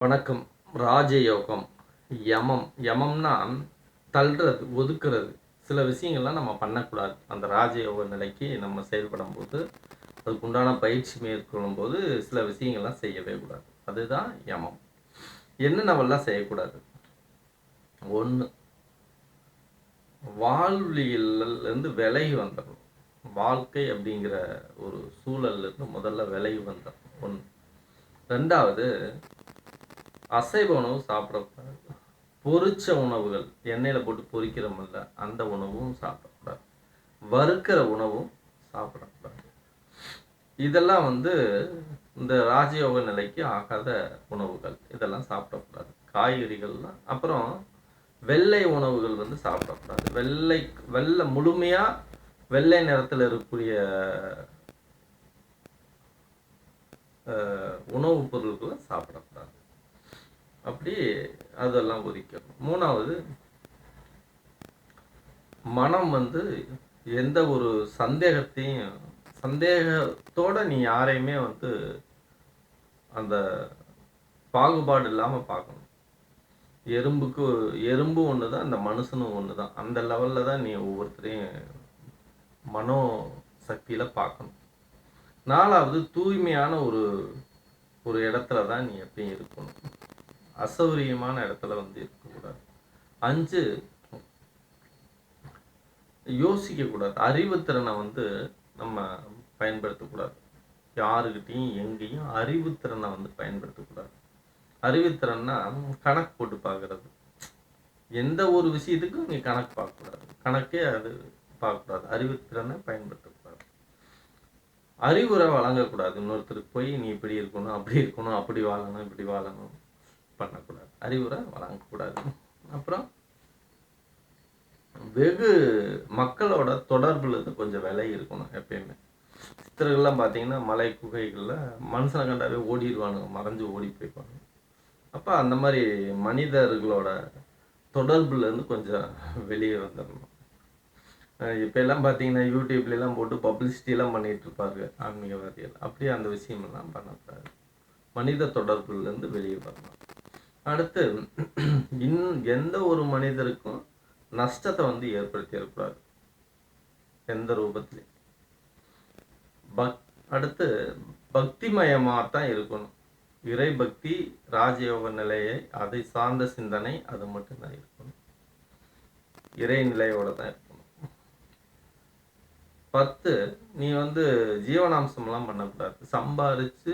வணக்கம். ராஜயோகம், யமம். யமம்னா தள்ளுறது, ஒதுக்குறது. சில விஷயங்கள்லாம் நம்ம பண்ணக்கூடாது. அந்த ராஜயோக நிலைக்கு நம்ம செயல்படும்போது, அதுக்குண்டான பயிற்சி மேற்கொள்ளும்போது சில விஷயங்கள்லாம் செய்யவே கூடாது. அதுதான் யமம். என்னென்னவெல்லாம் செய்யக்கூடாது? 1, வாழ்வியல்லேருந்து விலகி வந்துடணும். வாழ்க்கை அப்படிங்கிற ஒரு சூழல்லேருந்து முதல்ல விலகி வந்துடணும். 1. 2வது, அசைவ உணவு சாப்பிடக்கூடாது. பொரிச்ச உணவுகள், எண்ணெயில் போட்டு பொரிக்கிறோமில்ல, அந்த உணவும் சாப்பிடக்கூடாது. வறுக்கிற உணவும் சாப்பிடக்கூடாது. இதெல்லாம் இந்த ராஜயோக நிலைக்கு ஆகாத உணவுகள். இதெல்லாம் சாப்பிடக்கூடாது. காய்கறிகள்லாம். அப்புறம் வெள்ளை உணவுகள் சாப்பிடக்கூடாது. வெள்ளை முழுமையாக வெள்ளை நிறத்தில் இருக்கக்கூடிய உணவுப் பொருட்களை சாப்பிடக்கூடாது. அப்படி அதெல்லாம் ஒதுக்கணும். 3வது, மனம் எந்த ஒரு சந்தேகத்தோட நீ யாரையுமே அந்த பாகுபாடு இல்லாமல் பார்க்கணும். எறும்பு ஒன்று தான், அந்த மனுஷனும் ஒன்று தான். அந்த லெவலில் தான் நீ ஒவ்வொருத்தரையும் மனோ சக்தியில் பார்க்கணும். 4வது, தூய்மையான ஒரு இடத்துல தான் நீ எப்பயும் இருக்கணும். அசௌரியமான இடத்துல இருக்கக்கூடாது. 5, யோசிக்கக்கூடாது. அறிவுத்திறனை நம்ம பயன்படுத்தக்கூடாது. யாருக்கிட்டையும் எங்கேயும் அறிவுத்திறனை பயன்படுத்தக்கூடாது. அறிவுத்திறன்னா கணக்கு போட்டு பார்க்கறது. எந்த ஒரு விஷயத்துக்கும் நீ கணக்கு பார்க்கக்கூடாது. கணக்கே அது பார்க்கக்கூடாது. அறிவுத்திறனை பயன்படுத்தக்கூடாது. அறிவுரை வழங்கக்கூடாது. இன்னொருத்தருக்கு போய் நீ இப்படி இருக்கணும், அப்படி இருக்கணும், அப்படி வாழணும், இப்படி வாழணும் பண்ணக்கூடாது. அறிவுரை வழங்கக்கூடாது. அப்புறம் வெகு மக்களோட தொடர்புல கொஞ்சம் விலகி இருக்கணும். எப்பயுமே சித்தர்கள்லாம் பார்த்தீங்கன்னா, மலை குகைகளில் மனுஷனை கண்டாவே ஓடிடுவானுங்க, மறைஞ்சு ஓடி போய்ப்பாங்க. அப்போ அந்த மாதிரி மனிதர்களோட தொடர்புலேருந்து கொஞ்சம் வெளியே வந்துடணும். இப்போ எல்லாம் பார்த்தீங்கன்னா, யூடியூப்லாம் போட்டு பப்ளிசிட்டிலாம் பண்ணிகிட்டு இருப்பாரு ஆன்மீகவாதிகள். அப்படியே அந்த விஷயமெல்லாம் பண்ணக்கூடாது. மனித தொடர்புலேருந்து வெளியே வரணும். அடுத்து, எந்த ஒரு மனிதருக்கும் நஷ்டத்தை ஏற்படுத்திடக்கூடாது, எந்த ரூபத்திலையும். அடுத்து, பக்திமயமாக தான் இருக்கணும். இறை பக்தி, ராஜயோக நிலையை, அதை சார்ந்த சிந்தனை, அது மட்டும்தான் இருக்கணும். இறை நிலையோட தான் இருக்கணும். 10, நீ ஜீவனாம்சம்லாம் பண்ணக்கூடாது. சம்பாரித்து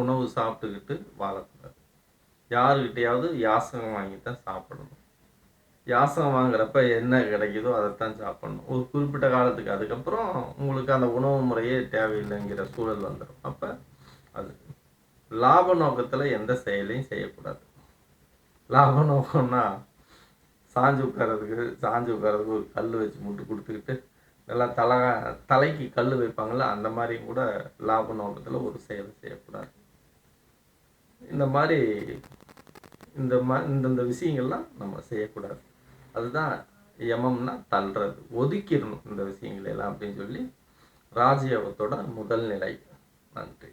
உணவு சாப்பிட்டுக்கிட்டு வாழக்கூடாது. யாருக்கிட்டையாவது யாசகம் வாங்கி தான் சாப்பிடணும். யாசகம் வாங்குறப்ப என்ன கிடைக்குதோ அதைத்தான் சாப்பிடணும். ஒரு குறிப்பிட்ட காலத்துக்கு. அதுக்கப்புறம் உங்களுக்கு அந்த உணவு முறையே தேவையில்லைங்கிற சூழல் வந்துடும். அப்போ அது லாப நோக்கத்தில் எந்த செயலையும் செய்யக்கூடாது. லாப நோக்கம்னா சாஞ்சு உட்காரதுக்கு ஒரு கல் வச்சு முட்டு கொடுத்துக்கிட்டு நல்லா தலைக்கு கல் வைப்பாங்கள்ல, அந்த மாதிரியும் கூட லாப நோக்கத்தில் ஒரு செயலை செய்யக்கூடாது. இந்த மாதிரி இந்த விஷயங்கள்லாம் நம்ம செய்யக்கூடாது. அதுதான் யமம்னா தள்ளுறது, ஒதுக்கிடணும் இந்த விஷயங்களெல்லாம் அப்படின்னு சொல்லி ராஜயோகத்தோட முதல் நிலை. நன்றி.